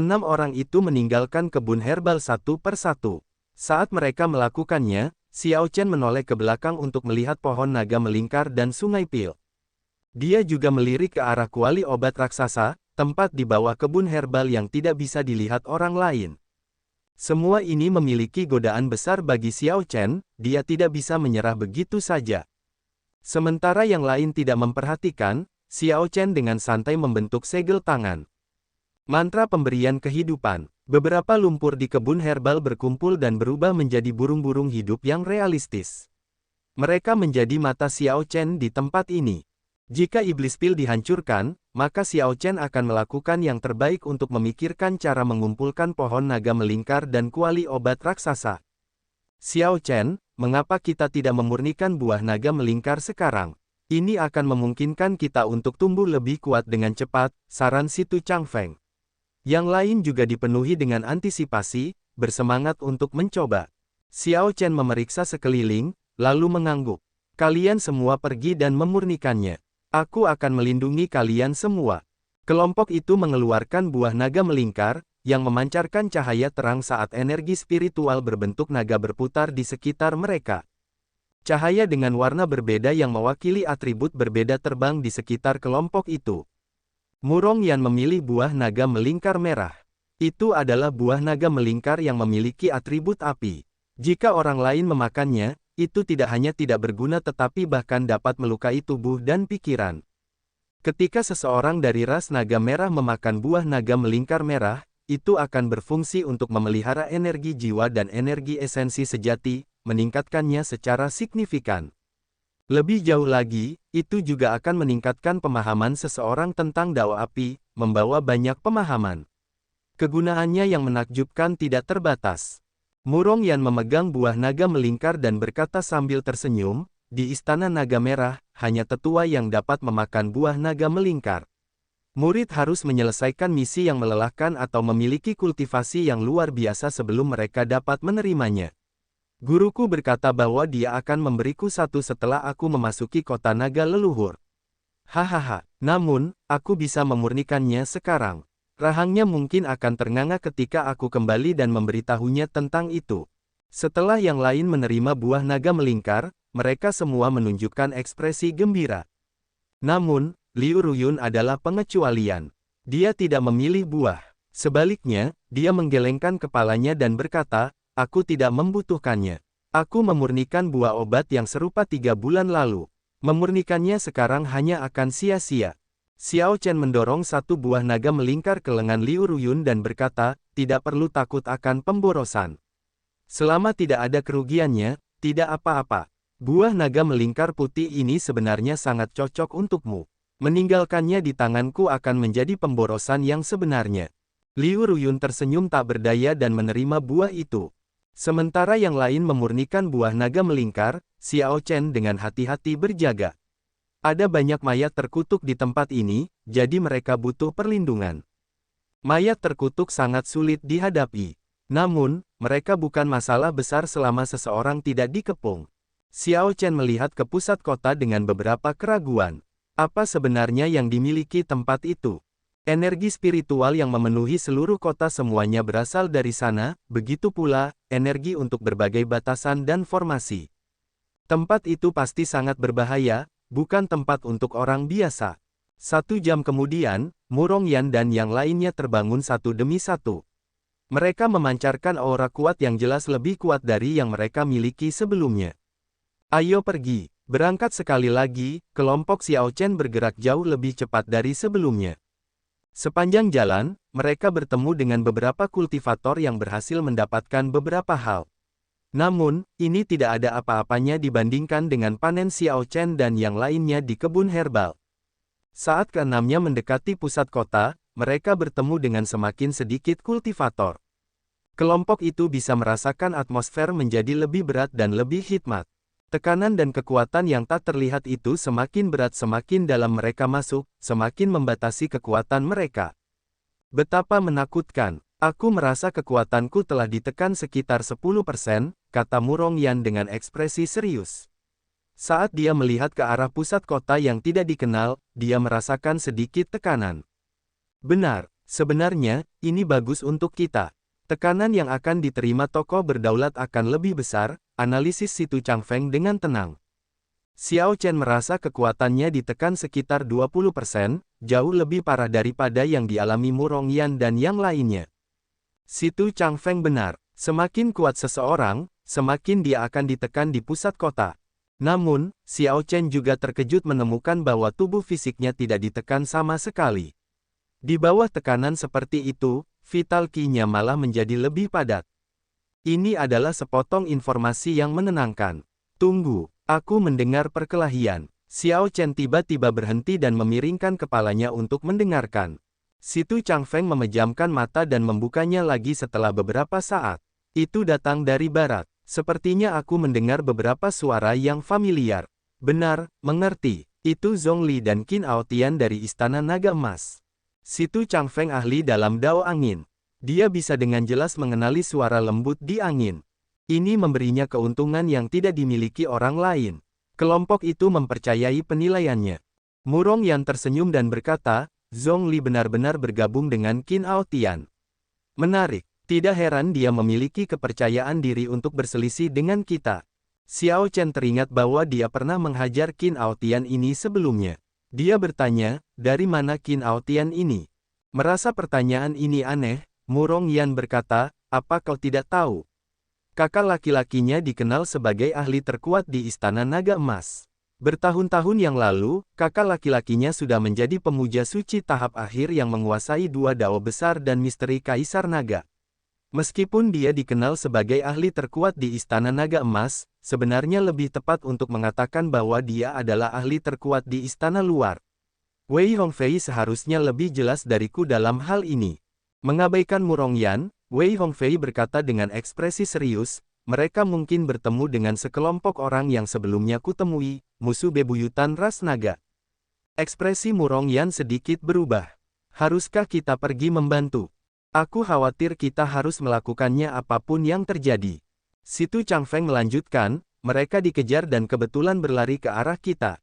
6 orang itu meninggalkan kebun herbal satu persatu. Saat mereka melakukannya, Xiao Chen menoleh ke belakang untuk melihat pohon naga melingkar dan sungai Pil. Dia juga melirik ke arah kuali obat raksasa, tempat di bawah kebun herbal yang tidak bisa dilihat orang lain. Semua ini memiliki godaan besar bagi Xiao Chen, dia tidak bisa menyerah begitu saja. Sementara yang lain tidak memperhatikan, Xiao Chen dengan santai membentuk segel tangan. Mantra pemberian kehidupan. Beberapa lumpur di kebun herbal berkumpul dan berubah menjadi burung-burung hidup yang realistis. Mereka menjadi mata Xiao Chen di tempat ini. Jika iblis pil dihancurkan, maka Xiao Chen akan melakukan yang terbaik untuk memikirkan cara mengumpulkan pohon naga melingkar dan kuali obat raksasa. Xiao Chen, mengapa kita tidak memurnikan buah naga melingkar sekarang? Ini akan memungkinkan kita untuk tumbuh lebih kuat dengan cepat, saran Si Tu Changfeng. Yang lain juga dipenuhi dengan antisipasi, bersemangat untuk mencoba. Xiao Chen memeriksa sekeliling, lalu mengangguk. Kalian semua pergi dan memurnikannya. Aku akan melindungi kalian semua. Kelompok itu mengeluarkan buah naga melingkar, yang memancarkan cahaya terang saat energi spiritual berbentuk naga berputar di sekitar mereka. Cahaya dengan warna berbeda yang mewakili atribut berbeda terbang di sekitar kelompok itu. Murong Yan memilih buah naga melingkar merah. Itu adalah buah naga melingkar yang memiliki atribut api. Jika orang lain memakannya, itu tidak hanya tidak berguna tetapi bahkan dapat melukai tubuh dan pikiran. Ketika seseorang dari ras naga merah memakan buah naga melingkar merah, itu akan berfungsi untuk memelihara energi jiwa dan energi esensi sejati, meningkatkannya secara signifikan. Lebih jauh lagi, itu juga akan meningkatkan pemahaman seseorang tentang Dao Api, membawa banyak pemahaman. Kegunaannya yang menakjubkan tidak terbatas. Murong Yan memegang buah naga melingkar dan berkata sambil tersenyum, di Istana Naga Merah, hanya tetua yang dapat memakan buah naga melingkar. Murid harus menyelesaikan misi yang melelahkan atau memiliki kultivasi yang luar biasa sebelum mereka dapat menerimanya. Guruku berkata bahwa dia akan memberiku satu setelah aku memasuki kota naga leluhur. Hahaha, namun, aku bisa memurnikannya sekarang. Rahangnya mungkin akan ternganga ketika aku kembali dan memberitahunya tentang itu. Setelah yang lain menerima buah naga melingkar, mereka semua menunjukkan ekspresi gembira. Namun, Liu Ruyun adalah pengecualian. Dia tidak memilih buah. Sebaliknya, dia menggelengkan kepalanya dan berkata, aku tidak membutuhkannya. Aku memurnikan buah obat yang serupa 3 bulan lalu. Memurnikannya sekarang hanya akan sia-sia. Xiao Chen mendorong satu buah naga melingkar ke lengan Liu Ruyun dan berkata, tidak perlu takut akan pemborosan. Selama tidak ada kerugiannya, tidak apa-apa. Buah naga melingkar putih ini sebenarnya sangat cocok untukmu. Meninggalkannya di tanganku akan menjadi pemborosan yang sebenarnya. Liu Ruyun tersenyum tak berdaya dan menerima buah itu. Sementara yang lain memurnikan buah naga melingkar, Xiao Chen dengan hati-hati berjaga. Ada banyak mayat terkutuk di tempat ini, jadi mereka butuh perlindungan. Mayat terkutuk sangat sulit dihadapi. Namun, mereka bukan masalah besar selama seseorang tidak dikepung. Xiao Chen melihat ke pusat kota dengan beberapa keraguan. Apa sebenarnya yang dimiliki tempat itu? Energi spiritual yang memenuhi seluruh kota semuanya berasal dari sana, begitu pula, energi untuk berbagai batasan dan formasi. Tempat itu pasti sangat berbahaya, bukan tempat untuk orang biasa. 1 jam kemudian, Murong Yan dan yang lainnya terbangun satu demi satu. Mereka memancarkan aura kuat yang jelas lebih kuat dari yang mereka miliki sebelumnya. Ayo pergi, berangkat sekali lagi, kelompok Xiao Chen bergerak jauh lebih cepat dari sebelumnya. Sepanjang jalan, mereka bertemu dengan beberapa kultivator yang berhasil mendapatkan beberapa hal. Namun, ini tidak ada apa-apanya dibandingkan dengan panen Xiao Chen dan yang lainnya di kebun herbal. Saat keenamnya mendekati pusat kota, mereka bertemu dengan semakin sedikit kultivator. Kelompok itu bisa merasakan atmosfer menjadi lebih berat dan lebih hikmat. Tekanan dan kekuatan yang tak terlihat itu semakin berat semakin dalam mereka masuk, semakin membatasi kekuatan mereka. Betapa menakutkan. Aku merasa kekuatanku telah ditekan sekitar 10%, kata Murong Yan dengan ekspresi serius. Saat dia melihat ke arah pusat kota yang tidak dikenal, dia merasakan sedikit tekanan. Benar, Sebenarnya, ini bagus untuk kita. Tekanan yang akan diterima tokoh berdaulat akan lebih besar, analisis Situ Changfeng dengan tenang. Xiao Chen merasa kekuatannya ditekan sekitar 20%, jauh lebih parah daripada yang dialami Mu Rongyan dan yang lainnya. Situ Changfeng benar, semakin kuat seseorang, semakin dia akan ditekan di pusat kota. Namun, Xiao Chen juga terkejut menemukan bahwa tubuh fisiknya tidak ditekan sama sekali. Di bawah tekanan seperti itu, vital ki-nya malah menjadi lebih padat. Ini adalah sepotong informasi yang menenangkan. Tunggu, aku mendengar perkelahian. Xiao Chen tiba-tiba berhenti dan memiringkan kepalanya untuk mendengarkan. Situ Changfeng memejamkan mata dan membukanya lagi setelah beberapa saat. Itu datang dari barat. Sepertinya aku mendengar beberapa suara yang familiar. Benar, mengerti. Itu Zhongli dan Qin Aotian dari Istana Naga Emas. Situ Changfeng ahli dalam dao angin. Dia bisa dengan jelas mengenali suara lembut di angin. Ini memberinya keuntungan yang tidak dimiliki orang lain. Kelompok itu mempercayai penilaiannya. Mu Rongyan tersenyum dan berkata, Zhongli benar-benar bergabung dengan Qin Aotian. Menarik, tidak heran dia memiliki kepercayaan diri untuk berselisih dengan kita. Xiao Chen teringat bahwa dia pernah menghajar Qin Aotian ini sebelumnya. Dia bertanya, dari mana Qin Aotian ini? Merasa pertanyaan ini aneh, Mu Rongyan berkata, apa kau tidak tahu? Kakak laki-lakinya dikenal sebagai ahli terkuat di Istana Naga Emas. Bertahun-tahun yang lalu, kakak laki-lakinya sudah menjadi pemuja suci tahap akhir yang menguasai dua dao besar dan misteri Kaisar Naga. Meskipun dia dikenal sebagai ahli terkuat di Istana Naga Emas, sebenarnya lebih tepat untuk mengatakan bahwa dia adalah ahli terkuat di Istana Luar. Wei Hongfei seharusnya lebih jelas dariku dalam hal ini. Mengabaikan Mu Rongyan, Wei Hongfei berkata dengan ekspresi serius, mereka mungkin bertemu dengan sekelompok orang yang sebelumnya kutemui, musuh bebuyutan ras naga. Ekspresi Mu Rongyan sedikit berubah. Haruskah kita pergi membantu? Aku khawatir kita harus melakukannya apapun yang terjadi. Situ Changfeng melanjutkan, mereka dikejar dan kebetulan berlari ke arah kita.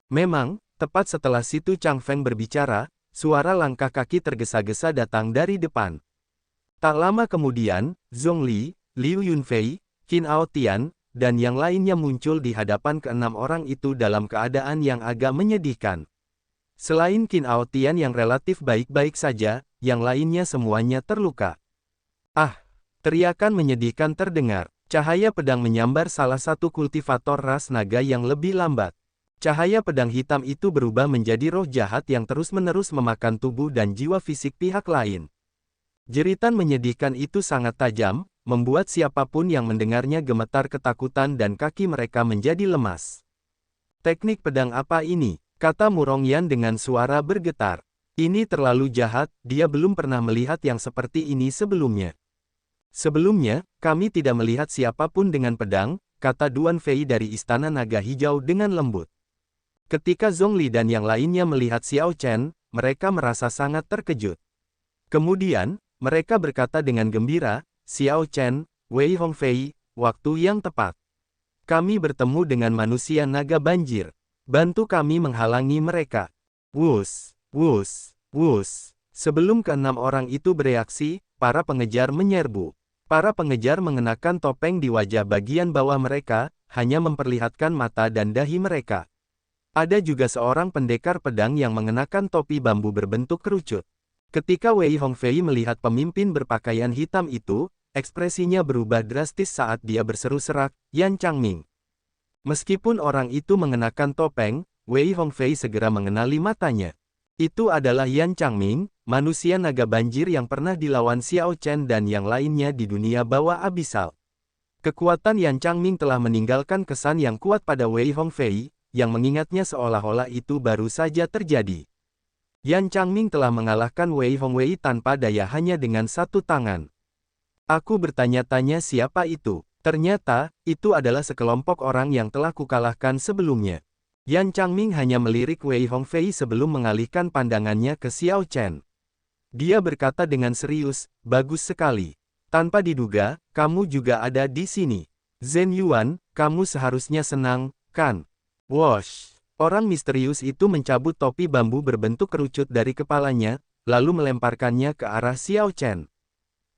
Memang, tepat setelah Situ Changfeng berbicara, suara langkah kaki tergesa-gesa datang dari depan. Tak lama kemudian, Zhongli, Liu Yunfei, Qin Aotian, dan yang lainnya muncul di hadapan keenam orang itu dalam keadaan yang agak menyedihkan. Selain Qin Aotian yang relatif baik-baik saja, yang lainnya semuanya terluka. Ah! Teriakan menyedihkan terdengar. Cahaya pedang menyambar salah satu kultivator ras naga yang lebih lambat. Cahaya pedang hitam itu berubah menjadi roh jahat yang terus-menerus memakan tubuh dan jiwa fisik pihak lain. Jeritan menyedihkan itu sangat tajam, membuat siapapun yang mendengarnya gemetar ketakutan dan kaki mereka menjadi lemas. Teknik pedang apa ini? Kata Mu Rongyan dengan suara bergetar. Ini terlalu jahat, dia belum pernah melihat yang seperti ini sebelumnya. Sebelumnya, kami tidak melihat siapapun dengan pedang, kata Duan Fei dari Istana Naga Hijau dengan lembut. Ketika Zhongli dan yang lainnya melihat Xiao Chen, mereka merasa sangat terkejut. Kemudian, mereka berkata dengan gembira, Xiao Chen, Wei Hongfei, waktu yang tepat. Kami bertemu dengan manusia naga banjir. Bantu kami menghalangi mereka. Wus, wus, wus. Sebelum keenam orang itu bereaksi, para pengejar menyerbu. Para pengejar mengenakan topeng di wajah bagian bawah mereka, hanya memperlihatkan mata dan dahi mereka. Ada juga seorang pendekar pedang yang mengenakan topi bambu berbentuk kerucut. Ketika Wei Hongfei melihat pemimpin berpakaian hitam itu, ekspresinya berubah drastis saat dia berseru serak, Yan Changming. Meskipun orang itu mengenakan topeng, Wei Hongfei segera mengenali matanya. Itu adalah Yan Changming, manusia naga banjir yang pernah dilawan Xiao Chen dan yang lainnya di dunia bawah abisal. Kekuatan Yan Changming telah meninggalkan kesan yang kuat pada Wei Hongfei, yang mengingatnya seolah-olah itu baru saja terjadi. Yan Changming telah mengalahkan Wei Hongwei tanpa daya hanya dengan satu tangan. Aku bertanya-tanya siapa itu. Ternyata, itu adalah sekelompok orang yang telah kukalahkan sebelumnya. Yan Changming hanya melirik Wei Hongfei sebelum mengalihkan pandangannya ke Xiao Chen. Dia berkata dengan serius, bagus sekali. Tanpa diduga, kamu juga ada di sini. Zhen Yuan, kamu seharusnya senang, kan? Wosh! Orang misterius itu mencabut topi bambu berbentuk kerucut dari kepalanya, lalu melemparkannya ke arah Xiao Chen.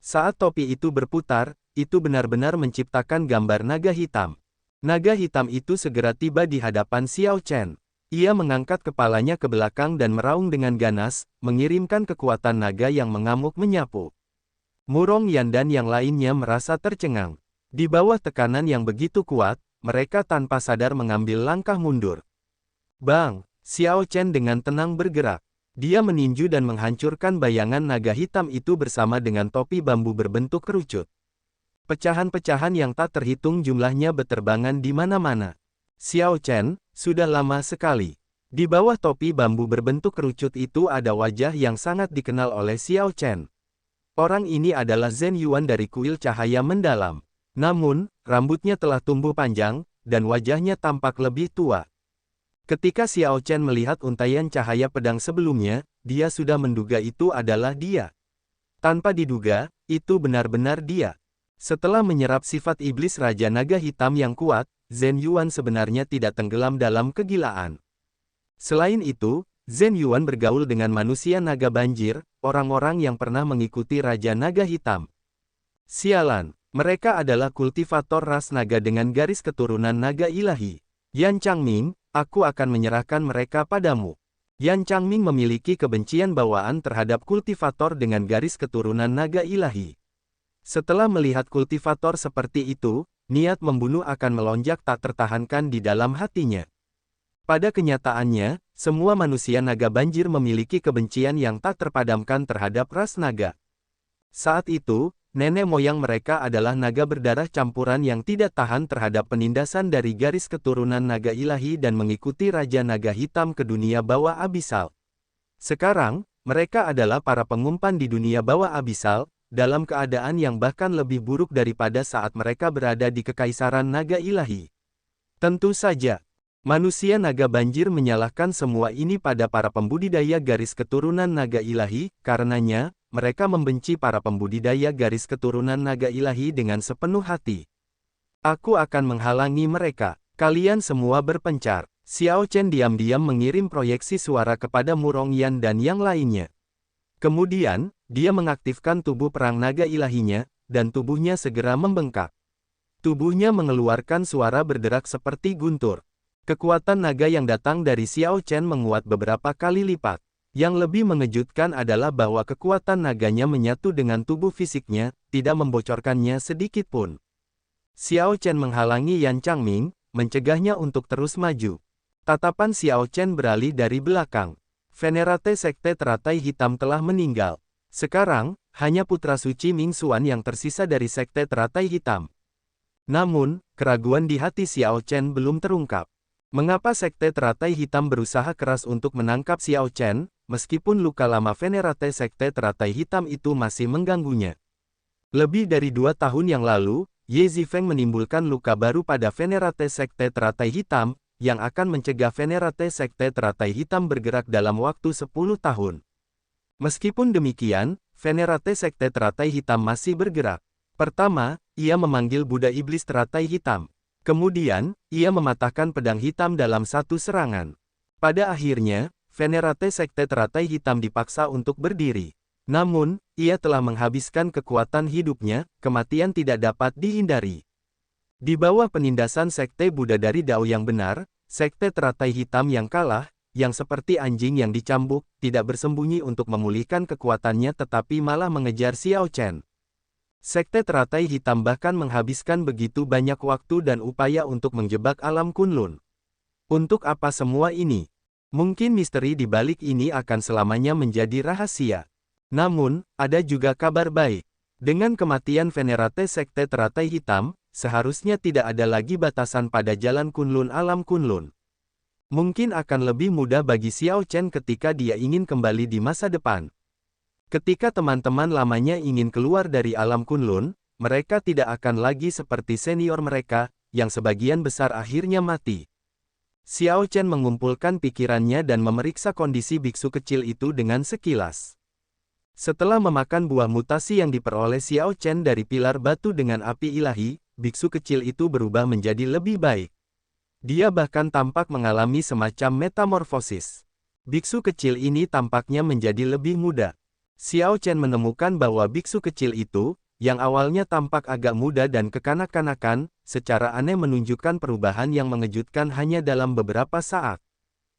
Saat topi itu berputar, itu benar-benar menciptakan gambar naga hitam. Naga hitam itu segera tiba di hadapan Xiao Chen. Ia mengangkat kepalanya ke belakang dan meraung dengan ganas, mengirimkan kekuatan naga yang mengamuk menyapu. Murong Yan dan yang lainnya merasa tercengang. Di bawah tekanan yang begitu kuat, mereka tanpa sadar mengambil langkah mundur. Bang! Xiao Chen dengan tenang bergerak. Dia meninju dan menghancurkan bayangan naga hitam itu bersama dengan topi bambu berbentuk kerucut. Pecahan-pecahan yang tak terhitung jumlahnya beterbangan di mana-mana. Xiao Chen, sudah lama sekali. Di bawah topi bambu berbentuk kerucut itu ada wajah yang sangat dikenal oleh Xiao Chen. Orang ini adalah Zhen Yuan dari kuil cahaya mendalam. Namun, rambutnya telah tumbuh panjang, dan wajahnya tampak lebih tua. Ketika Xiao Chen melihat untaian cahaya pedang sebelumnya, dia sudah menduga itu adalah dia. Tanpa diduga, itu benar-benar dia. Setelah menyerap sifat iblis Raja Naga Hitam yang kuat, Zhen Yuan sebenarnya tidak tenggelam dalam kegilaan. Selain itu, Zhen Yuan bergaul dengan manusia naga banjir, orang-orang yang pernah mengikuti Raja Naga Hitam. Sialan, mereka adalah kultivator ras naga dengan garis keturunan naga ilahi. Yan Changming, aku akan menyerahkan mereka padamu. Yan Changming memiliki kebencian bawaan terhadap kultivator dengan garis keturunan naga ilahi. Setelah melihat kultivator seperti itu, niat membunuh akan melonjak tak tertahankan di dalam hatinya. Pada kenyataannya, semua manusia naga banjir memiliki kebencian yang tak terpadamkan terhadap ras naga. Saat itu, nenek moyang mereka adalah naga berdarah campuran yang tidak tahan terhadap penindasan dari garis keturunan naga ilahi dan mengikuti Raja Naga Hitam ke dunia bawah abisal. Sekarang, mereka adalah para pengumpan di dunia bawah abisal, dalam keadaan yang bahkan lebih buruk daripada saat mereka berada di Kekaisaran Naga Ilahi. Tentu saja, manusia naga banjir menyalahkan semua ini pada para pembudidaya garis keturunan naga ilahi, karenanya, mereka membenci para pembudidaya garis keturunan naga ilahi dengan sepenuh hati. Aku akan menghalangi mereka. Kalian semua berpencar. Xiao Chen diam-diam mengirim proyeksi suara kepada Murong Yan dan yang lainnya. Kemudian, dia mengaktifkan tubuh perang naga ilahinya, dan tubuhnya segera membengkak. Tubuhnya mengeluarkan suara berderak seperti guntur. Kekuatan naga yang datang dari Xiao Chen menguat beberapa kali lipat. Yang lebih mengejutkan adalah bahwa kekuatan naganya menyatu dengan tubuh fisiknya, tidak membocorkannya sedikit pun. Xiao Chen menghalangi Yan Changming, mencegahnya untuk terus maju. Tatapan Xiao Chen beralih dari belakang. Venerate Sekte Teratai Hitam telah meninggal. Sekarang, hanya putra suci Ming Xuan yang tersisa dari Sekte Teratai Hitam. Namun, keraguan di hati Xiao Chen belum terungkap. Mengapa Sekte Teratai Hitam berusaha keras untuk menangkap Xiao Chen, meskipun luka lama Venerate Sekte Teratai Hitam itu masih mengganggunya? Lebih dari 2 tahun yang lalu, Ye Zifeng menimbulkan luka baru pada Venerate Sekte Teratai Hitam, yang akan mencegah Venerate Sekte Teratai Hitam bergerak dalam waktu 10 tahun. Meskipun demikian, Venerate Sekte Teratai Hitam masih bergerak. Pertama, ia memanggil Buddha Iblis Teratai Hitam. Kemudian, ia mematahkan pedang hitam dalam satu serangan. Pada akhirnya, Venerate Sekte Teratai Hitam dipaksa untuk berdiri. Namun, ia telah menghabiskan kekuatan hidupnya, kematian tidak dapat dihindari. Di bawah penindasan Sekte Buddha dari Dao yang benar, Sekte Teratai Hitam yang kalah, yang seperti anjing yang dicambuk, tidak bersembunyi untuk memulihkan kekuatannya tetapi malah mengejar Xiao Chen. Sekte Teratai Hitam bahkan menghabiskan begitu banyak waktu dan upaya untuk menjebak alam Kunlun. Untuk apa semua ini? Mungkin misteri di balik ini akan selamanya menjadi rahasia. Namun, ada juga kabar baik. Dengan kematian Venerate Sekte Teratai Hitam, seharusnya tidak ada lagi batasan pada jalan Kunlun alam Kunlun. Mungkin akan lebih mudah bagi Xiao Chen ketika dia ingin kembali di masa depan. Ketika teman-teman lamanya ingin keluar dari alam Kunlun, mereka tidak akan lagi seperti senior mereka, yang sebagian besar akhirnya mati. Xiao Chen mengumpulkan pikirannya dan memeriksa kondisi biksu kecil itu dengan sekilas. Setelah memakan buah mutasi yang diperoleh Xiao Chen dari pilar batu dengan api ilahi, biksu kecil itu berubah menjadi lebih baik. Dia bahkan tampak mengalami semacam metamorfosis. Biksu kecil ini tampaknya menjadi lebih muda. Xiao Chen menemukan bahwa biksu kecil itu, yang awalnya tampak agak muda dan kekanak-kanakan, secara aneh menunjukkan perubahan yang mengejutkan hanya dalam beberapa saat.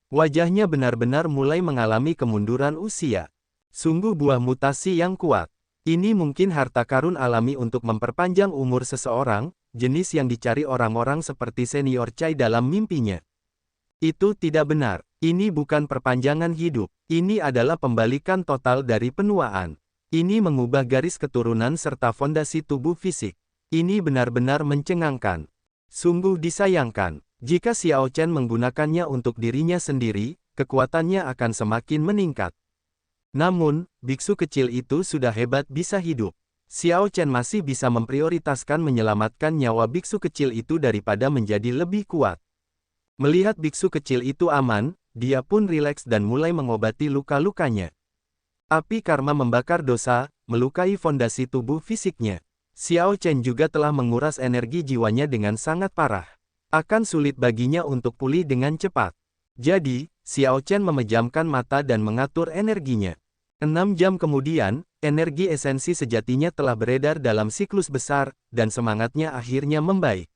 Wajahnya benar-benar mulai mengalami kemunduran usia. Sungguh buah mutasi yang kuat. Ini mungkin harta karun alami untuk memperpanjang umur seseorang, jenis yang dicari orang-orang seperti senior Chai dalam mimpinya. Itu tidak benar. Ini bukan perpanjangan hidup. Ini adalah pembalikan total dari penuaan. Ini mengubah garis keturunan serta fondasi tubuh fisik. Ini benar-benar mencengangkan. Sungguh disayangkan. Jika Xiao Chen menggunakannya untuk dirinya sendiri, kekuatannya akan semakin meningkat. Namun, biksu kecil itu sudah hebat bisa hidup. Xiao Chen masih bisa memprioritaskan menyelamatkan nyawa biksu kecil itu daripada menjadi lebih kuat. Melihat biksu kecil itu aman, dia pun rileks dan mulai mengobati luka-lukanya. Api karma membakar dosa, melukai fondasi tubuh fisiknya. Xiao Chen juga telah menguras energi jiwanya dengan sangat parah. Akan sulit baginya untuk pulih dengan cepat. Jadi, Xiao Chen memejamkan mata dan mengatur energinya. 6 jam kemudian, energi esensi sejatinya telah beredar dalam siklus besar, dan semangatnya akhirnya membaik.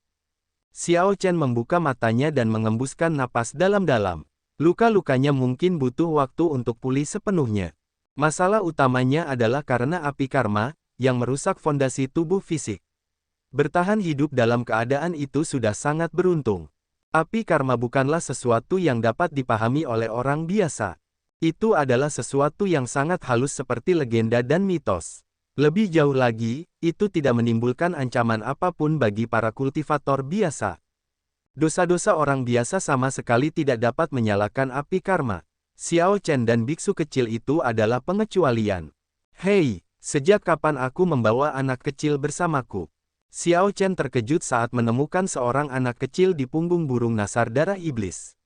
Xiao Chen membuka matanya dan mengembuskan napas dalam-dalam. Luka-lukanya mungkin butuh waktu untuk pulih sepenuhnya. Masalah utamanya adalah karena api karma, yang merusak fondasi tubuh fisik. Bertahan hidup dalam keadaan itu sudah sangat beruntung. Api karma bukanlah sesuatu yang dapat dipahami oleh orang biasa. Itu adalah sesuatu yang sangat halus seperti legenda dan mitos. Lebih jauh lagi, itu tidak menimbulkan ancaman apapun bagi para kultivator biasa. Dosa-dosa orang biasa sama sekali tidak dapat menyalakan api karma. Xiao Chen dan biksu kecil itu adalah pengecualian. Hei, sejak kapan aku membawa anak kecil bersamaku? Xiao Chen terkejut saat menemukan seorang anak kecil di punggung burung nasar darah iblis.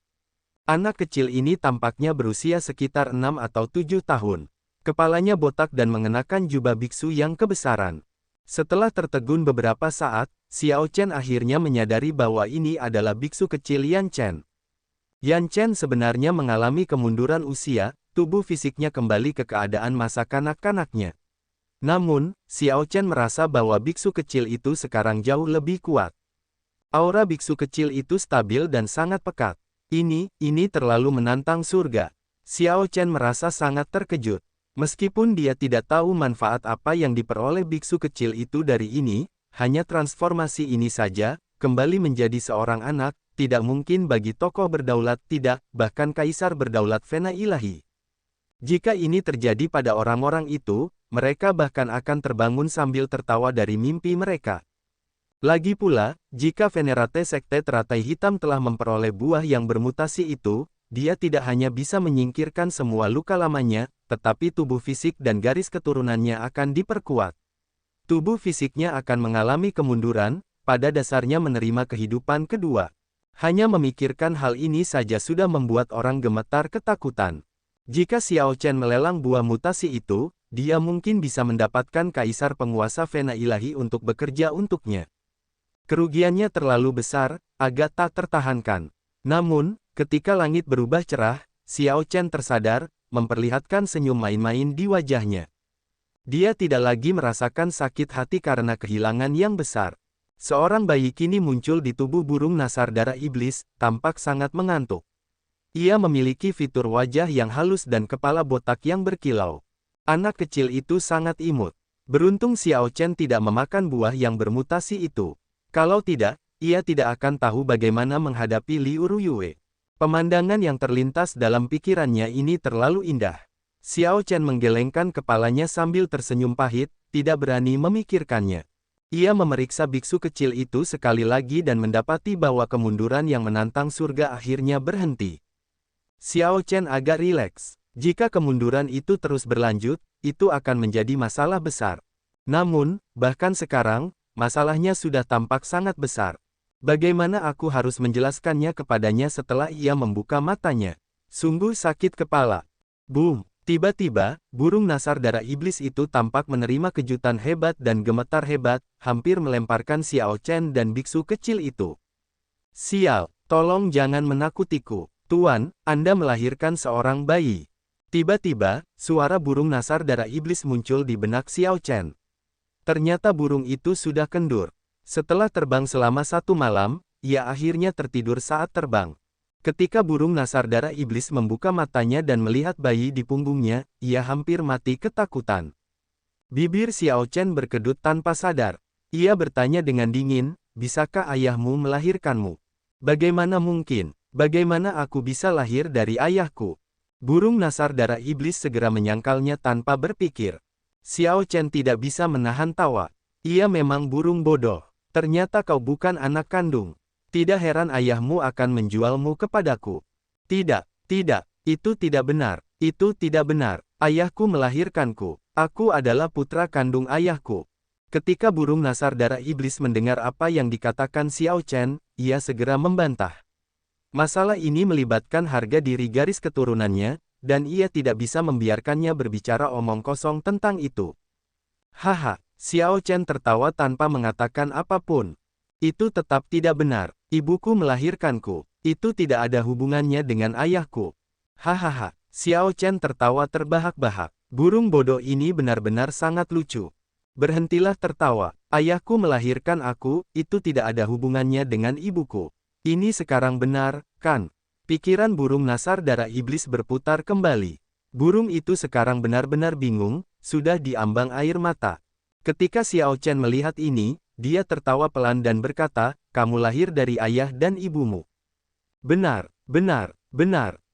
Anak kecil ini tampaknya berusia sekitar 6 atau 7 tahun. Kepalanya botak dan mengenakan jubah biksu yang kebesaran. Setelah tertegun beberapa saat, Xiao Chen akhirnya menyadari bahwa ini adalah biksu kecil Yan Chen. Yan Chen sebenarnya mengalami kemunduran usia, tubuh fisiknya kembali ke keadaan masa kanak-kanaknya. Namun, Xiao Chen merasa bahwa biksu kecil itu sekarang jauh lebih kuat. Aura biksu kecil itu stabil dan sangat pekat. Ini terlalu menantang surga. Xiao Chen merasa sangat terkejut. Meskipun dia tidak tahu manfaat apa yang diperoleh biksu kecil itu dari ini, hanya transformasi ini saja, kembali menjadi seorang anak, tidak mungkin bagi tokoh berdaulat tidak, bahkan kaisar berdaulat Vena ilahi. Jika ini terjadi pada orang-orang itu, mereka bahkan akan terbangun sambil tertawa dari mimpi mereka. Lagi pula, jika Venerate Sekte Teratai Hitam telah memperoleh buah yang bermutasi itu, dia tidak hanya bisa menyingkirkan semua luka lamanya, tetapi tubuh fisik dan garis keturunannya akan diperkuat. Tubuh fisiknya akan mengalami kemunduran, pada dasarnya menerima kehidupan kedua. Hanya memikirkan hal ini saja sudah membuat orang gemetar ketakutan. Jika Xiao Chen melelang buah mutasi itu, dia mungkin bisa mendapatkan kaisar penguasa Vena ilahi untuk bekerja untuknya. Kerugiannya terlalu besar, agak tak tertahankan. Namun, ketika langit berubah cerah, Xiao Chen tersadar, memperlihatkan senyum main-main di wajahnya. Dia tidak lagi merasakan sakit hati karena kehilangan yang besar. Seorang bayi kini muncul di tubuh burung nasar darah iblis, tampak sangat mengantuk. Ia memiliki fitur wajah yang halus dan kepala botak yang berkilau. Anak kecil itu sangat imut. Beruntung Xiao Chen tidak memakan buah yang bermutasi itu. Kalau tidak, ia tidak akan tahu bagaimana menghadapi Liu Ruyue. Pemandangan yang terlintas dalam pikirannya ini terlalu indah. Xiao Chen menggelengkan kepalanya sambil tersenyum pahit, tidak berani memikirkannya. Ia memeriksa biksu kecil itu sekali lagi dan mendapati bahwa kemunduran yang menantang surga akhirnya berhenti. Xiao Chen agak rileks. Jika kemunduran itu terus berlanjut, itu akan menjadi masalah besar. Namun, bahkan sekarang, masalahnya sudah tampak sangat besar. Bagaimana aku harus menjelaskannya kepadanya setelah ia membuka matanya? Sungguh sakit kepala. Boom! Tiba-tiba, burung nasar darah iblis itu tampak menerima kejutan hebat dan gemetar hebat, hampir melemparkan Xiao Chen dan biksu kecil itu. Sial, tolong jangan menakutiku. Tuan, Anda melahirkan seorang bayi. Tiba-tiba, suara burung nasar darah iblis muncul di benak Xiao Chen. Ternyata burung itu sudah kendur. Setelah terbang selama 1 malam, ia akhirnya tertidur saat terbang. Ketika burung nasar darah iblis membuka matanya dan melihat bayi di punggungnya, ia hampir mati ketakutan. Bibir Xiao Chen berkedut tanpa sadar. Ia bertanya dengan dingin, bisakah ayahmu melahirkanmu? Bagaimana mungkin? Bagaimana aku bisa lahir dari ayahku? Burung nasar darah iblis segera menyangkalnya tanpa berpikir. Xiao Chen tidak bisa menahan tawa. Ia memang burung bodoh. Ternyata kau bukan anak kandung. Tidak heran ayahmu akan menjualmu kepadaku. Tidak, itu tidak benar. Itu tidak benar. Ayahku melahirkanku. Aku adalah putra kandung ayahku. Ketika burung nasar darah iblis mendengar apa yang dikatakan Xiao Chen, ia segera membantah. Masalah ini melibatkan harga diri garis keturunannya, dan ia tidak bisa membiarkannya berbicara omong kosong tentang itu. Haha, Xiao Chen tertawa tanpa mengatakan apapun. Itu tetap tidak benar. Ibuku melahirkanku. Itu tidak ada hubungannya dengan ayahku. Hahaha, Xiao Chen tertawa terbahak-bahak. Burung bodoh ini benar-benar sangat lucu. Berhentilah tertawa. Ayahku melahirkan aku, itu tidak ada hubungannya dengan ibuku. Ini sekarang benar, kan? Pikiran burung nasar darah iblis berputar kembali. Burung itu sekarang benar-benar bingung, sudah diambang air mata. Ketika Xiao Chen melihat ini, dia tertawa pelan dan berkata, kamu lahir dari ayah dan ibumu. Benar,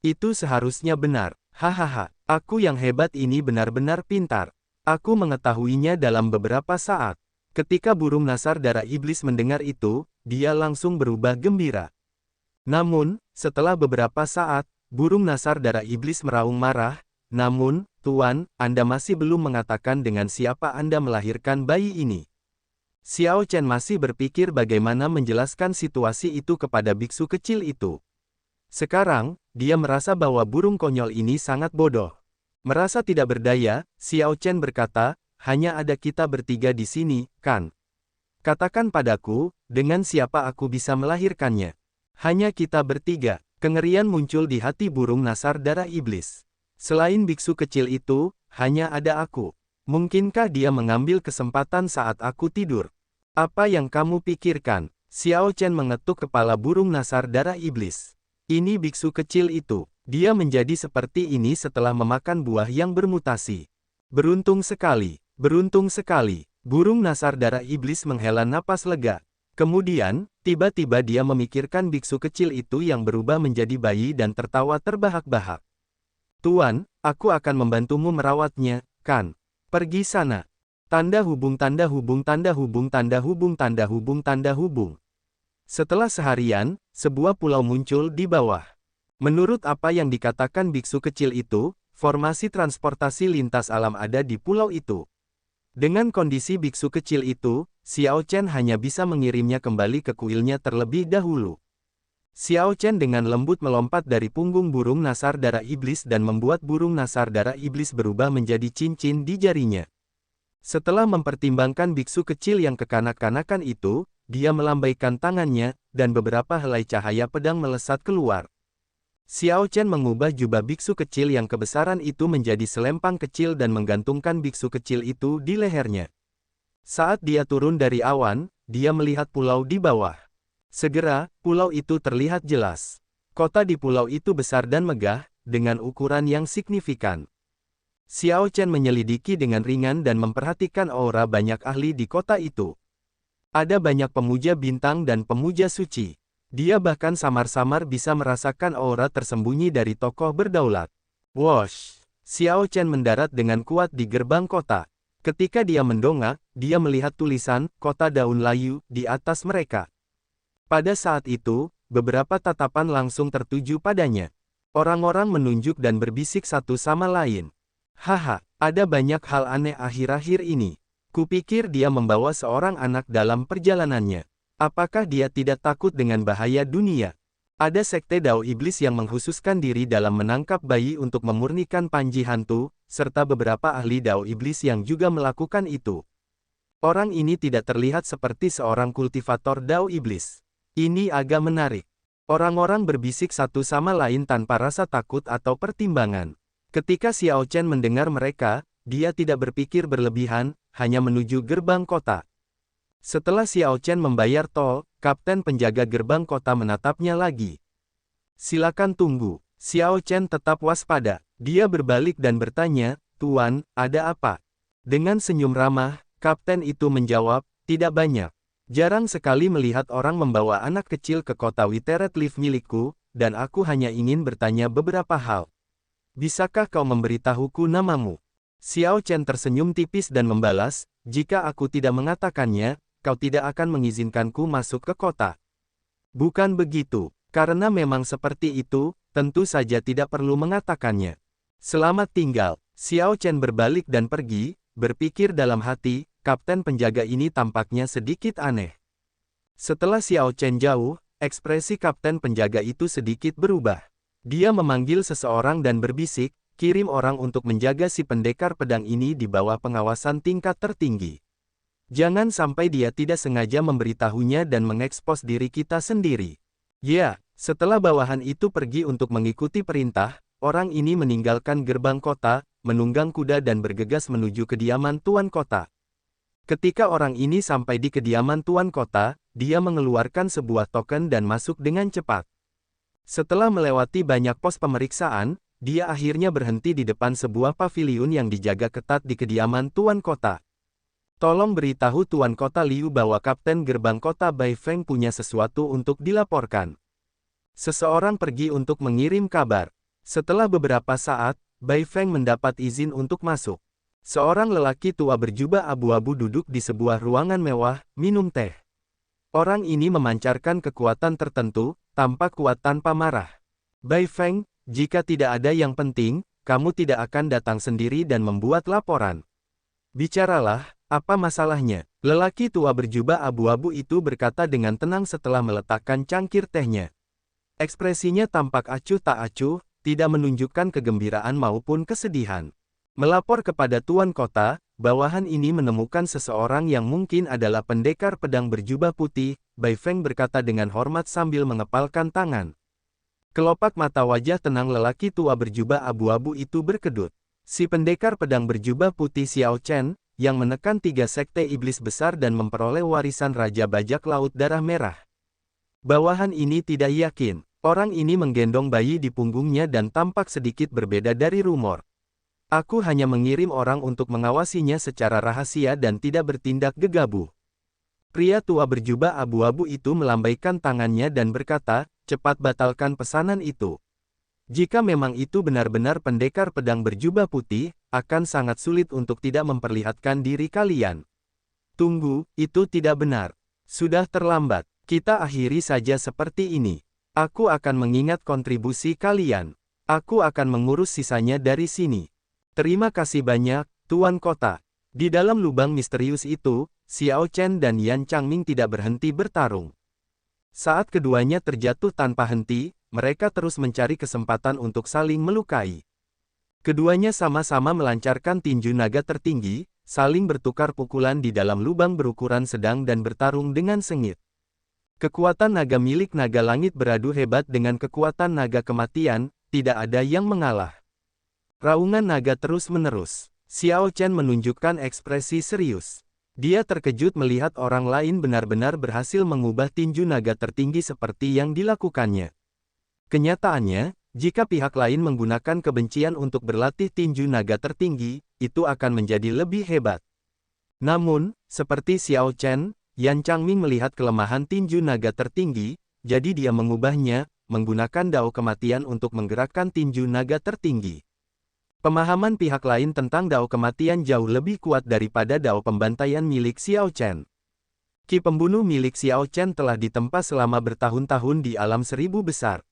itu seharusnya benar. Hahaha, aku yang hebat ini benar-benar pintar. Aku mengetahuinya dalam beberapa saat. Ketika burung nasar darah iblis mendengar itu, dia langsung berubah gembira. Namun, setelah beberapa saat, burung nasar darah iblis meraung marah, namun, Tuan, Anda masih belum mengatakan dengan siapa Anda melahirkan bayi ini. Xiao Chen masih berpikir bagaimana menjelaskan situasi itu kepada biksu kecil itu. Sekarang, dia merasa bahwa burung konyol ini sangat bodoh. Merasa tidak berdaya, Xiao Chen berkata, hanya ada kita bertiga di sini, kan? Katakan padaku, dengan siapa aku bisa melahirkannya? Hanya kita bertiga. Kengerian muncul di hati burung nasar darah iblis. Selain biksu kecil itu, hanya ada aku. Mungkinkah dia mengambil kesempatan saat aku tidur? Apa yang kamu pikirkan? Xiao Chen mengetuk kepala burung nasar darah iblis. Ini biksu kecil itu. Dia menjadi seperti ini setelah memakan buah yang bermutasi. Beruntung sekali. Burung nasar darah iblis menghela napas lega. Kemudian, tiba-tiba dia memikirkan biksu kecil itu yang berubah menjadi bayi dan tertawa terbahak-bahak. Tuan, aku akan membantumu merawatnya, kan? Pergi sana. Tanda hubung. Setelah seharian, sebuah pulau muncul di bawah. Menurut apa yang dikatakan biksu kecil itu, formasi transportasi lintas alam ada di pulau itu. Dengan kondisi biksu kecil itu, Xiao Chen hanya bisa mengirimnya kembali ke kuilnya terlebih dahulu. Xiao Chen dengan lembut melompat dari punggung burung nasar darah iblis dan membuat burung nasar darah iblis berubah menjadi cincin di jarinya. Setelah mempertimbangkan biksu kecil yang kekanak-kanakan itu, dia melambaikan tangannya, dan beberapa helai cahaya pedang melesat keluar. Xiao Chen mengubah jubah biksu kecil yang kebesaran itu menjadi selempang kecil dan menggantungkan biksu kecil itu di lehernya. Saat dia turun dari awan, dia melihat pulau di bawah. Segera, pulau itu terlihat jelas. Kota di pulau itu besar dan megah, dengan ukuran yang signifikan. Xiao Chen menyelidiki dengan ringan dan memperhatikan aura banyak ahli di kota itu. Ada banyak pemuja bintang dan pemuja suci. Dia bahkan samar-samar bisa merasakan aura tersembunyi dari tokoh berdaulat. Wosh! Xiao Chen mendarat dengan kuat di gerbang kota. Ketika dia mendongak, dia melihat tulisan, Kota Daun Layu, di atas mereka. Pada saat itu, beberapa tatapan langsung tertuju padanya. Orang-orang menunjuk dan berbisik satu sama lain. Haha, ada banyak hal aneh akhir-akhir ini. Kupikir dia membawa seorang anak dalam perjalanannya. Apakah dia tidak takut dengan bahaya dunia? Ada sekte Dao Iblis yang mengkhususkan diri dalam menangkap bayi untuk memurnikan panji hantu, serta beberapa ahli Dao Iblis yang juga melakukan itu. Orang ini tidak terlihat seperti seorang kultivator Dao Iblis. Ini agak menarik. Orang-orang berbisik satu sama lain tanpa rasa takut atau pertimbangan. Ketika Xiao Chen mendengar mereka, dia tidak berpikir berlebihan, hanya menuju gerbang kota. Setelah Xiao Chen membayar tol, kapten penjaga gerbang kota menatapnya lagi. Silakan tunggu. Xiao Chen tetap waspada. Dia berbalik dan bertanya, "Tuan, ada apa?" Dengan senyum ramah, kapten itu menjawab, "Tidak banyak. Jarang sekali melihat orang membawa anak kecil ke kota Witeret Leaf milikku, dan aku hanya ingin bertanya beberapa hal. Bisakah kau memberitahuku namamu?" Xiao Chen tersenyum tipis dan membalas, "Jika aku tidak mengatakannya, kau tidak akan mengizinkanku masuk ke kota." "Bukan begitu. Karena memang seperti itu, tentu saja tidak perlu mengatakannya. Selamat tinggal." Xiao Chen berbalik dan pergi, berpikir dalam hati, kapten penjaga ini tampaknya sedikit aneh. Setelah Xiao Chen jauh, ekspresi kapten penjaga itu sedikit berubah. Dia memanggil seseorang dan berbisik, "Kirim orang untuk menjaga si pendekar pedang ini di bawah pengawasan tingkat tertinggi. Jangan sampai dia tidak sengaja memberitahunya dan mengekspos diri kita sendiri." Ya, setelah bawahan itu pergi untuk mengikuti perintah, orang ini meninggalkan gerbang kota, menunggang kuda dan bergegas menuju kediaman tuan kota. Ketika orang ini sampai di kediaman tuan kota, dia mengeluarkan sebuah token dan masuk dengan cepat. Setelah melewati banyak pos pemeriksaan, dia akhirnya berhenti di depan sebuah paviliun yang dijaga ketat di kediaman tuan kota. "Tolong beritahu Tuan Kota Liu bahwa Kapten Gerbang Kota Bai Feng punya sesuatu untuk dilaporkan." Seseorang pergi untuk mengirim kabar. Setelah beberapa saat, Bai Feng mendapat izin untuk masuk. Seorang lelaki tua berjubah abu-abu duduk di sebuah ruangan mewah, minum teh. Orang ini memancarkan kekuatan tertentu, tampak kuat tanpa marah. "Bai Feng, jika tidak ada yang penting, kamu tidak akan datang sendiri dan membuat laporan. Bicaralah, apa masalahnya?" Lelaki tua berjubah abu-abu itu berkata dengan tenang setelah meletakkan cangkir tehnya. Ekspresinya tampak acuh tak acuh, tidak menunjukkan kegembiraan maupun kesedihan. "Melapor kepada Tuan Kota, bawahan ini menemukan seseorang yang mungkin adalah pendekar pedang berjubah putih," Bai Feng berkata dengan hormat sambil mengepalkan tangan. Kelopak mata wajah tenang lelaki tua berjubah abu-abu itu berkedut. Si pendekar pedang berjubah putih Xiao Chen, yang menekan 3 sekte iblis besar dan memperoleh warisan Raja Bajak Laut Darah Merah. Bawahan ini tidak yakin. Orang ini menggendong bayi di punggungnya dan tampak sedikit berbeda dari rumor. "Aku hanya mengirim orang untuk mengawasinya secara rahasia dan tidak bertindak gegabah." Pria tua berjubah abu-abu itu melambaikan tangannya dan berkata, "Cepat batalkan pesanan itu. Jika memang itu benar-benar pendekar pedang berjubah putih, akan sangat sulit untuk tidak memperlihatkan diri kalian." "Tunggu, itu tidak benar. Sudah terlambat. Kita akhiri saja seperti ini. Aku akan mengingat kontribusi kalian. Aku akan mengurus sisanya dari sini. Terima kasih banyak, Tuan Kota." Di dalam lubang misterius itu, Xiao Chen dan Yan Changming tidak berhenti bertarung. Saat keduanya terjatuh tanpa henti, mereka terus mencari kesempatan untuk saling melukai. Keduanya sama-sama melancarkan tinju naga tertinggi, saling bertukar pukulan di dalam lubang berukuran sedang dan bertarung dengan sengit. Kekuatan naga milik naga langit beradu hebat dengan kekuatan naga kematian, tidak ada yang mengalah. Raungan naga terus-menerus. Xiao Chen menunjukkan ekspresi serius. Dia terkejut melihat orang lain benar-benar berhasil mengubah tinju naga tertinggi seperti yang dilakukannya. Kenyataannya, jika pihak lain menggunakan kebencian untuk berlatih tinju naga tertinggi, itu akan menjadi lebih hebat. Namun, seperti Xiao Chen, Yan Changming melihat kelemahan tinju naga tertinggi, jadi dia mengubahnya, menggunakan dao kematian untuk menggerakkan tinju naga tertinggi. Pemahaman pihak lain tentang dao kematian jauh lebih kuat daripada dao pembantaian milik Xiao Chen. Ki pembunuh milik Xiao Chen telah ditempa selama bertahun-tahun di alam seribu besar.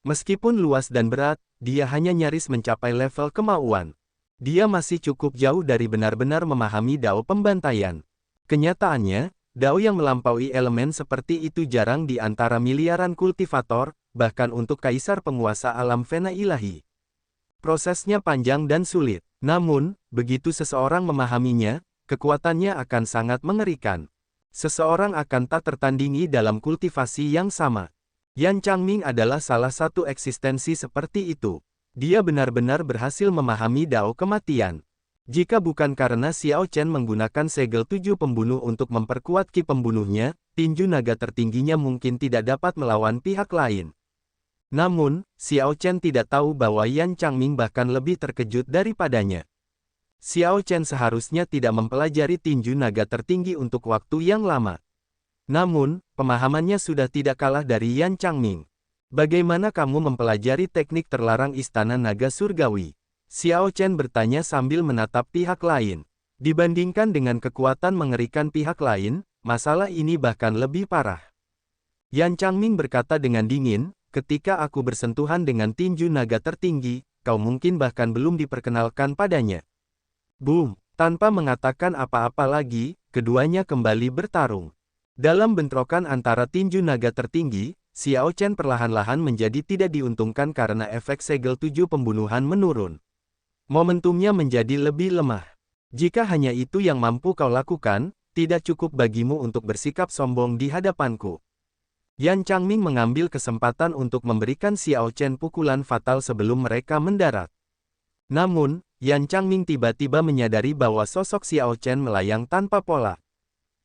Meskipun luas dan berat, dia hanya nyaris mencapai level kemauan. Dia masih cukup jauh dari benar-benar memahami dao pembantaian. Kenyataannya, dao yang melampaui elemen seperti itu jarang di antara miliaran kultivator, bahkan untuk kaisar penguasa alam fena ilahi. Prosesnya panjang dan sulit. Namun, begitu seseorang memahaminya, kekuatannya akan sangat mengerikan. Seseorang akan tak tertandingi dalam kultivasi yang sama. Yan Changming adalah salah satu eksistensi seperti itu. Dia benar-benar berhasil memahami Dao kematian. Jika bukan karena Xiao Chen menggunakan segel 7 pembunuh untuk memperkuat ki pembunuhnya, tinju naga tertingginya mungkin tidak dapat melawan pihak lain. Namun, Xiao Chen tidak tahu bahwa Yan Changming bahkan lebih terkejut daripadanya. Xiao Chen seharusnya tidak mempelajari tinju naga tertinggi untuk waktu yang lama. Namun, pemahamannya sudah tidak kalah dari Yan Changming. Bagaimana kamu mempelajari teknik terlarang Istana Naga Surgawi? Xiao Chen bertanya sambil menatap pihak lain. Dibandingkan dengan kekuatan mengerikan pihak lain, masalah ini bahkan lebih parah. Yan Changming berkata dengan dingin, ketika aku bersentuhan dengan tinju naga tertinggi, kau mungkin bahkan belum diperkenalkan padanya. Boom! Tanpa mengatakan apa-apa lagi, keduanya kembali bertarung. Dalam bentrokan antara tinju naga tertinggi, Xiao Chen perlahan-lahan menjadi tidak diuntungkan karena efek segel 7 pembunuhan menurun. Momentumnya menjadi lebih lemah. Jika hanya itu yang mampu kau lakukan, tidak cukup bagimu untuk bersikap sombong di hadapanku. Yan Changming mengambil kesempatan untuk memberikan Xiao Chen pukulan fatal sebelum mereka mendarat. Namun, Yan Changming tiba-tiba menyadari bahwa sosok Xiao Chen melayang tanpa pola.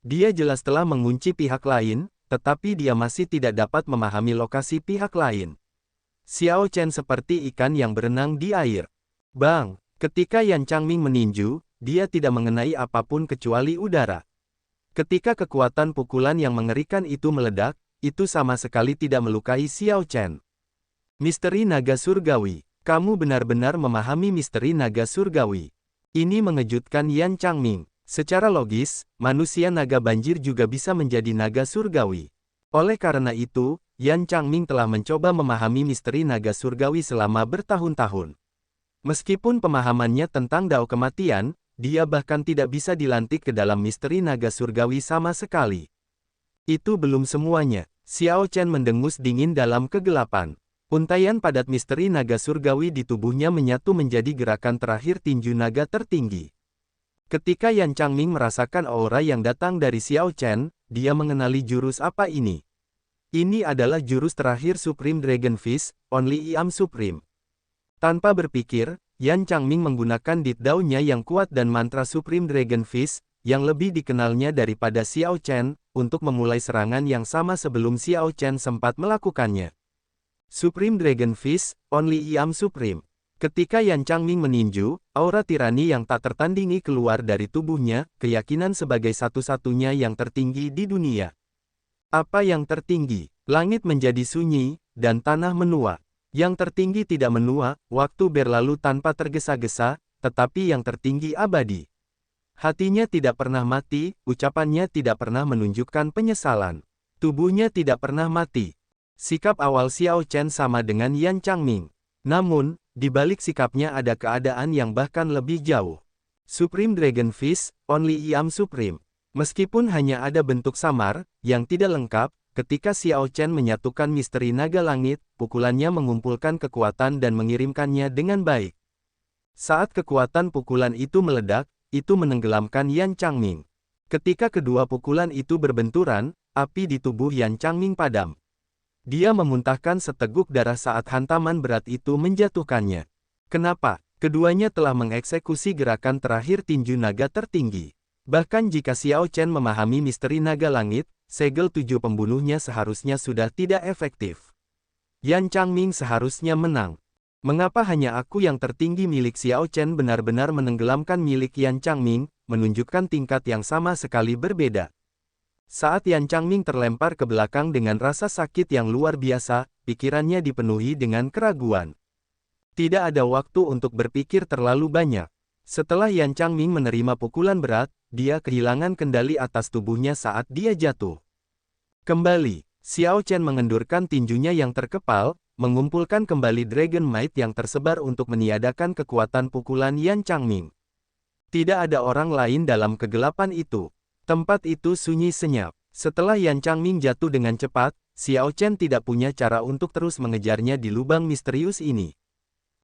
Dia jelas telah mengunci pihak lain, tetapi dia masih tidak dapat memahami lokasi pihak lain. Xiao Chen seperti ikan yang berenang di air. Bang! Ketika Yan Changming meninju, dia tidak mengenai apapun kecuali udara. Ketika kekuatan pukulan yang mengerikan itu meledak, itu sama sekali tidak melukai Xiao Chen. Misteri Naga Surgawi. Kamu benar-benar memahami misteri Naga Surgawi. Ini mengejutkan Yan Changming. Secara logis, manusia naga banjir juga bisa menjadi naga surgawi. Oleh karena itu, Yan Changming telah mencoba memahami misteri naga surgawi selama bertahun-tahun. Meskipun pemahamannya tentang Dao kematian, dia bahkan tidak bisa dilantik ke dalam misteri naga surgawi sama sekali. Itu belum semuanya. Xiao Chen mendengus dingin dalam kegelapan. Untaian padat misteri naga surgawi di tubuhnya menyatu menjadi gerakan terakhir tinju naga tertinggi. Ketika Yan Changming merasakan aura yang datang dari Xiao Chen, dia mengenali jurus apa ini. Ini adalah jurus terakhir Supreme Dragon Fist, Only I Am Supreme. Tanpa berpikir, Yan Changming menggunakan Dit Dao-nya yang kuat dan mantra Supreme Dragon Fist, yang lebih dikenalnya daripada Xiao Chen, untuk memulai serangan yang sama sebelum Xiao Chen sempat melakukannya. Supreme Dragon Fist, Only I Am Supreme. Ketika Yan Changming meninju, aura tirani yang tak tertandingi keluar dari tubuhnya, keyakinan sebagai satu-satunya yang tertinggi di dunia. Apa yang tertinggi? Langit menjadi sunyi, dan tanah menua. Yang tertinggi tidak menua, waktu berlalu tanpa tergesa-gesa, tetapi yang tertinggi abadi. Hatinya tidak pernah mati, ucapannya tidak pernah menunjukkan penyesalan. Tubuhnya tidak pernah mati. Sikap awal Xiao Chen sama dengan Yan Changming. Namun, di balik sikapnya ada keadaan yang bahkan lebih jauh. Supreme Dragon Fist, Only I Am Supreme. Meskipun hanya ada bentuk samar, yang tidak lengkap, ketika Xiao Chen menyatukan misteri naga langit, pukulannya mengumpulkan kekuatan dan mengirimkannya dengan baik. Saat kekuatan pukulan itu meledak, itu menenggelamkan Yan Changming. Ketika kedua pukulan itu berbenturan, api di tubuh Yan Changming padam. Dia memuntahkan seteguk darah saat hantaman berat itu menjatuhkannya. Kenapa? Keduanya telah mengeksekusi gerakan terakhir tinju naga tertinggi. Bahkan jika Xiao Chen memahami misteri naga langit, segel 7 pembunuhnya seharusnya sudah tidak efektif. Yan Changming seharusnya menang. Mengapa hanya aku yang tertinggi? Milik Xiao Chen benar-benar menenggelamkan milik Yan Changming, menunjukkan tingkat yang sama sekali berbeda. Saat Yan Changming terlempar ke belakang dengan rasa sakit yang luar biasa, pikirannya dipenuhi dengan keraguan. Tidak ada waktu untuk berpikir terlalu banyak. Setelah Yan Changming menerima pukulan berat, dia kehilangan kendali atas tubuhnya saat dia jatuh. Kembali, Xiao Chen mengendurkan tinjunya yang terkepal, mengumpulkan kembali Dragon Might yang tersebar untuk meniadakan kekuatan pukulan Yan Changming. Tidak ada orang lain dalam kegelapan itu. Tempat itu sunyi senyap. Setelah Yan Changming jatuh dengan cepat, Xiao Chen tidak punya cara untuk terus mengejarnya di lubang misterius ini.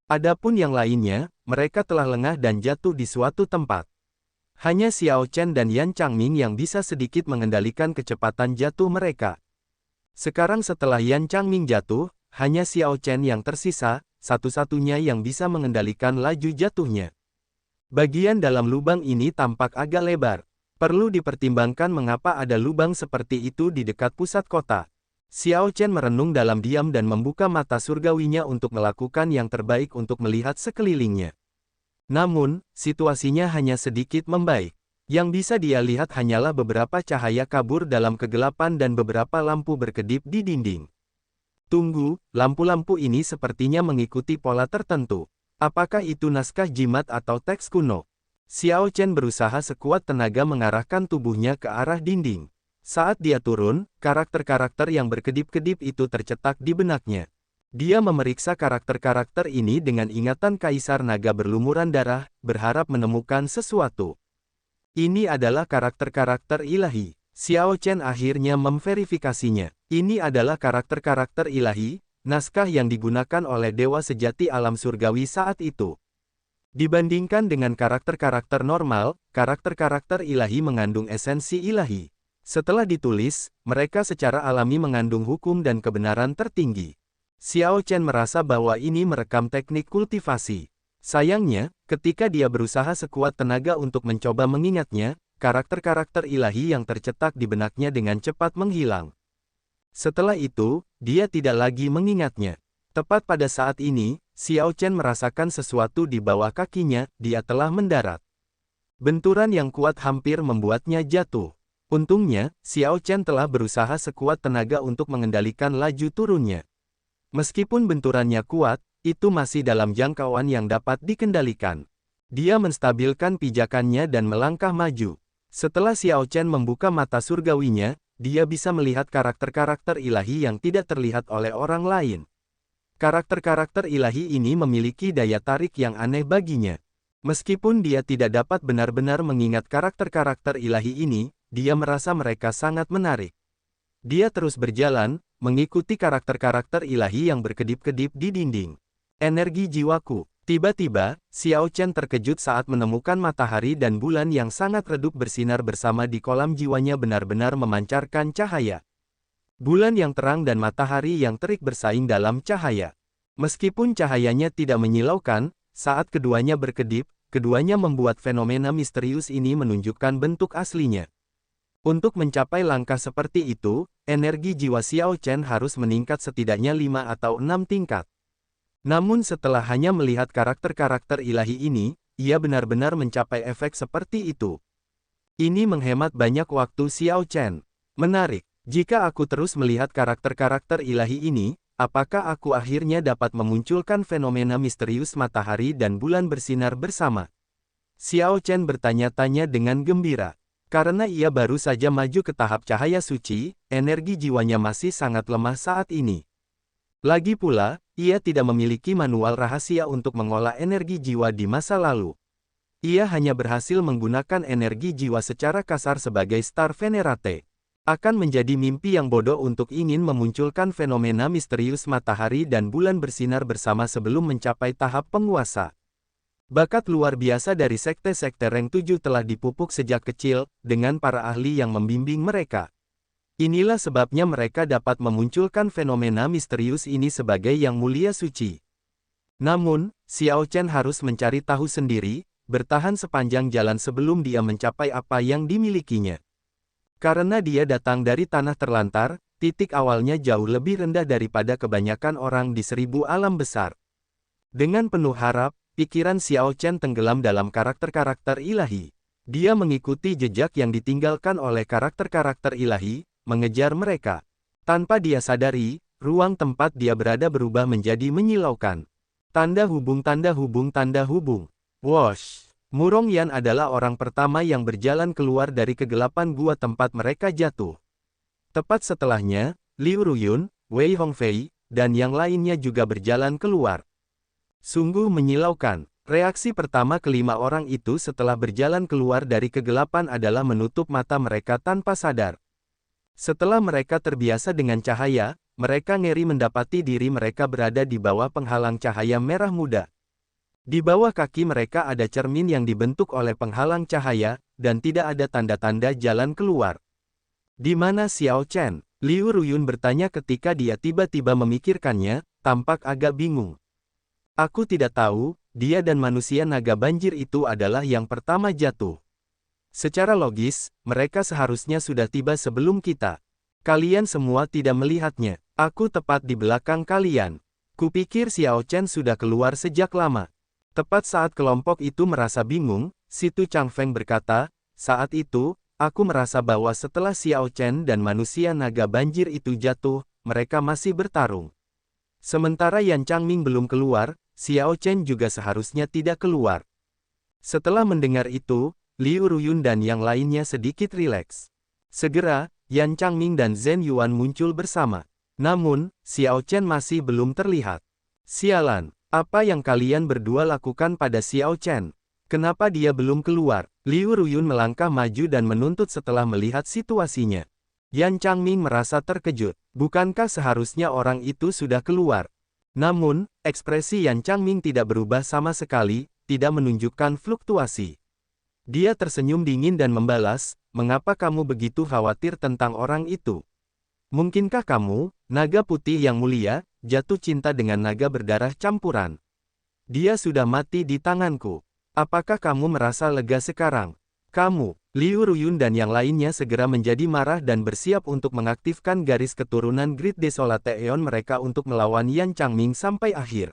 Adapun yang lainnya, mereka telah lengah dan jatuh di suatu tempat. Hanya Xiao Chen dan Yan Changming yang bisa sedikit mengendalikan kecepatan jatuh mereka. Sekarang setelah Yan Changming jatuh, hanya Xiao Chen yang tersisa, satu-satunya yang bisa mengendalikan laju jatuhnya. Bagian dalam lubang ini tampak agak lebar. Perlu dipertimbangkan mengapa ada lubang seperti itu di dekat pusat kota. Xiao Chen merenung dalam diam dan membuka mata surgawinya untuk melakukan yang terbaik untuk melihat sekelilingnya. Namun, situasinya hanya sedikit membaik. Yang bisa dia lihat hanyalah beberapa cahaya kabur dalam kegelapan dan beberapa lampu berkedip di dinding. Tunggu, lampu-lampu ini sepertinya mengikuti pola tertentu. Apakah itu naskah jimat atau teks kuno? Xiao Chen berusaha sekuat tenaga mengarahkan tubuhnya ke arah dinding. Saat dia turun, karakter-karakter yang berkedip-kedip itu tercetak di benaknya. Dia memeriksa karakter-karakter ini dengan ingatan Kaisar Naga berlumuran darah, berharap menemukan sesuatu. Ini adalah karakter-karakter ilahi. Xiao Chen akhirnya memverifikasinya. Ini adalah karakter-karakter ilahi, naskah yang digunakan oleh Dewa Sejati Alam Surgawi saat itu. Dibandingkan dengan karakter-karakter normal, karakter-karakter ilahi mengandung esensi ilahi. Setelah ditulis, mereka secara alami mengandung hukum dan kebenaran tertinggi. Xiao Chen merasa bahwa ini merekam teknik kultivasi. Sayangnya, ketika dia berusaha sekuat tenaga untuk mencoba mengingatnya, karakter-karakter ilahi yang tercetak di benaknya dengan cepat menghilang. Setelah itu, dia tidak lagi mengingatnya. Tepat pada saat ini, Xiao Chen merasakan sesuatu di bawah kakinya, dia telah mendarat. Benturan yang kuat hampir membuatnya jatuh. Untungnya, Xiao Chen telah berusaha sekuat tenaga untuk mengendalikan laju turunnya. Meskipun benturannya kuat, itu masih dalam jangkauan yang dapat dikendalikan. Dia menstabilkan pijakannya dan melangkah maju. Setelah Xiao Chen membuka mata surgawinya, dia bisa melihat karakter-karakter ilahi yang tidak terlihat oleh orang lain. Karakter-karakter ilahi ini memiliki daya tarik yang aneh baginya. Meskipun dia tidak dapat benar-benar mengingat karakter-karakter ilahi ini, dia merasa mereka sangat menarik. Dia terus berjalan, mengikuti karakter-karakter ilahi yang berkedip-kedip di dinding. Energi jiwaku. Tiba-tiba, Xiao Chen terkejut saat menemukan matahari dan bulan yang sangat redup bersinar bersama di kolam jiwanya benar-benar memancarkan cahaya. Bulan yang terang dan matahari yang terik bersaing dalam cahaya. Meskipun cahayanya tidak menyilaukan, saat keduanya berkedip, keduanya membuat fenomena misterius ini menunjukkan bentuk aslinya. Untuk mencapai langkah seperti itu, energi jiwa Xiao Chen harus meningkat setidaknya 5 atau 6 tingkat. Namun setelah hanya melihat karakter-karakter ilahi ini, ia benar-benar mencapai efek seperti itu. Ini menghemat banyak waktu Xiao Chen. Menarik, jika aku terus melihat karakter-karakter ilahi ini, apakah aku akhirnya dapat memunculkan fenomena misterius matahari dan bulan bersinar bersama? Xiao Chen bertanya-tanya dengan gembira. Karena ia baru saja maju ke tahap cahaya suci, energi jiwanya masih sangat lemah saat ini. Lagi pula, ia tidak memiliki manual rahasia untuk mengolah energi jiwa di masa lalu. Ia hanya berhasil menggunakan energi jiwa secara kasar sebagai Star Venerate. Akan menjadi mimpi yang bodoh untuk ingin memunculkan fenomena misterius matahari dan bulan bersinar bersama sebelum mencapai tahap penguasa. Bakat luar biasa dari sekte-sekte rank 7 telah dipupuk sejak kecil, dengan para ahli yang membimbing mereka. Inilah sebabnya mereka dapat memunculkan fenomena misterius ini sebagai yang mulia suci. Namun, Xiao Chen harus mencari tahu sendiri, bertahan sepanjang jalan sebelum dia mencapai apa yang dimilikinya. Karena dia datang dari tanah terlantar, titik awalnya jauh lebih rendah daripada kebanyakan orang di 1000 alam besar. Dengan penuh harap, pikiran Xiao Chen tenggelam dalam karakter-karakter ilahi. Dia mengikuti jejak yang ditinggalkan oleh karakter-karakter ilahi, mengejar mereka. Tanpa dia sadari, ruang tempat dia berada berubah menjadi menyilaukan. Tanda hubung tanda hubung tanda hubung. Wosh! Murong Yan adalah orang pertama yang berjalan keluar dari kegelapan gua tempat mereka jatuh. Tepat setelahnya, Liu Ruyun, Wei Hongfei, dan yang lainnya juga berjalan keluar. Sungguh menyilaukan. Reaksi pertama kelima orang itu setelah berjalan keluar dari kegelapan adalah menutup mata mereka tanpa sadar. Setelah mereka terbiasa dengan cahaya, mereka ngeri mendapati diri mereka berada di bawah penghalang cahaya merah muda. Di bawah kaki mereka ada cermin yang dibentuk oleh penghalang cahaya, dan tidak ada tanda-tanda jalan keluar. Di mana Xiao Chen? Liu Ruyun bertanya ketika dia tiba-tiba memikirkannya, tampak agak bingung. Aku tidak tahu, dia dan manusia naga banjir itu adalah yang pertama jatuh. Secara logis, mereka seharusnya sudah tiba sebelum kita. Kalian semua tidak melihatnya. Aku tepat di belakang kalian. Kupikir Xiao Chen sudah keluar sejak lama. Tepat saat kelompok itu merasa bingung, si Tu Changfeng berkata, saat itu, aku merasa bahwa setelah Xiao Chen dan manusia naga banjir itu jatuh, mereka masih bertarung. Sementara Yan Changming belum keluar, Xiao Chen juga seharusnya tidak keluar. Setelah mendengar itu, Liu Ruyun dan yang lainnya sedikit rileks. Segera, Yan Changming dan Zhen Yuan muncul bersama. Namun, Xiao Chen masih belum terlihat. Sialan, apa yang kalian berdua lakukan pada Xiao Chen? Kenapa dia belum keluar? Liu Ruyun melangkah maju dan menuntut setelah melihat situasinya. Yan Changming merasa terkejut. Bukankah seharusnya orang itu sudah keluar? Namun, ekspresi Yan Changming tidak berubah sama sekali, tidak menunjukkan fluktuasi. Dia tersenyum dingin dan membalas, mengapa kamu begitu khawatir tentang orang itu? Mungkinkah kamu, naga putih yang mulia, jatuh cinta dengan naga berdarah campuran? Dia sudah mati di tanganku. Apakah kamu merasa lega sekarang? Kamu, Liu Ruyun dan yang lainnya segera menjadi marah dan bersiap untuk mengaktifkan garis keturunan Great Desolate Aeon mereka untuk melawan Yan Changming sampai akhir.